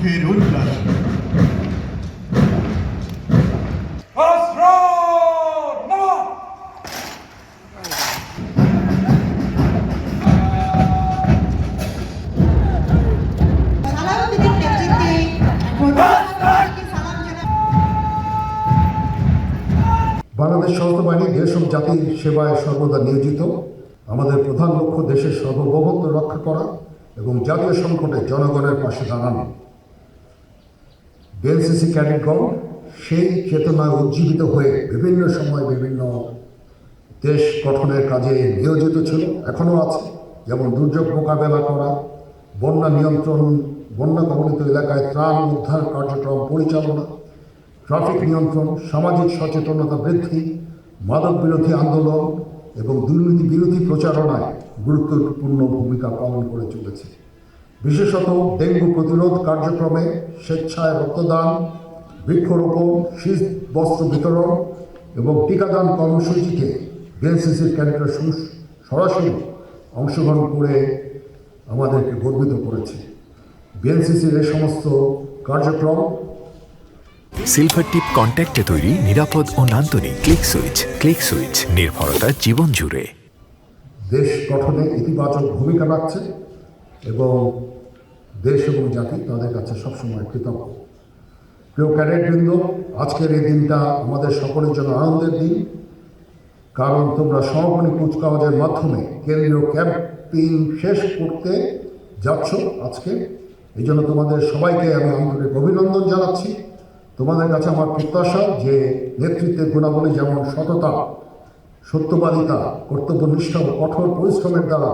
সুখের উল্লাস। বাংলাদেশ সশস্ত্র বাহিনী দেশ ও জাতির সেবায় সর্বদা নিয়োজিত। আমাদের প্রধান লক্ষ্য দেশের সার্বভৌমত্ব রক্ষা করা এবং জাতীয় সংকটে জনগণের পাশে দাঁড়ানো। বিএনসিসি ক্যাডেটগণ সেই চেতনায় উজ্জীবিত হয়ে বিভিন্ন সময় বিভিন্ন দেশ গঠনের কাজে নিয়োজিত ছিল, এখনও আছে। যেমন দুর্যোগ মোকাবেলা করা, বন্যা নিয়ন্ত্রণ, বন্যা কবলিত এলাকায় ত্রাণ উদ্ধার কার্যক্রম পরিচালনা, ট্রাফিক নিয়ন্ত্রণ, সামাজিক সচেতনতা বৃদ্ধি, মাদক বিরোধী আন্দোলন এবং দুর্নীতি বিরোধী প্রচারণায় গুরুত্বপূর্ণ ভূমিকা পালন করে চলেছে। বিশেষত ডেঙ্গু প্রতিরোধ কার্যক্রমে স্বেচ্ছায় রক্তদান, বৃক্ষরোপণ, শীত বস্ত্র বিতরণ এবং টিকাদান কর্মসূচিতে বিএনসিসির ক্যাডেটরা সরাসরি অংশগ্রহণ করে আমাদেরকে গর্বিত করেছে। বিএনসিসির এই সমস্ত কার্যক্রম সিলভার টিপ কন্ট্যাক্টে তৈরি, নিরাপদ ও নান্দনিক। ক্লিক সুইচ নির্ভরতা জীবন জুড়ে। দেশ গঠনে ইতিবাচক ভূমিকা রাখছে এবং দেশ এবং জাতি তাদের কাছে সবসময় কৃতজ্ঞ। প্রিয় ক্যাডেটবৃন্দ, আজকের এই দিনটা আমাদের সকলের জন্য আনন্দের দিন, কারণ তোমরা সমাপনী কুচকাওয়াজের মাধ্যমে কেন্দ্রীয় ক্যাম্পেইন শেষ করতে যাচ্ছ আজকে। এই জন্য তোমাদের সবাইকে আমি আন্তরিক অভিনন্দন জানাচ্ছি। তোমাদের কাছে আমার প্রত্যাশা যে নেতৃত্বের গুণাবলী যেমন সততা, সত্যবাদিতা, কর্তব্যনিষ্ঠা ও কঠোর পরিশ্রমের দ্বারা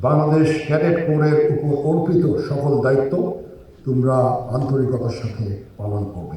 বাংলাদেশ ক্যাডেট কোরের উপর অর্পিত সকল দায়িত্ব তোমরা আন্তরিকতার সাথে পালন করবে।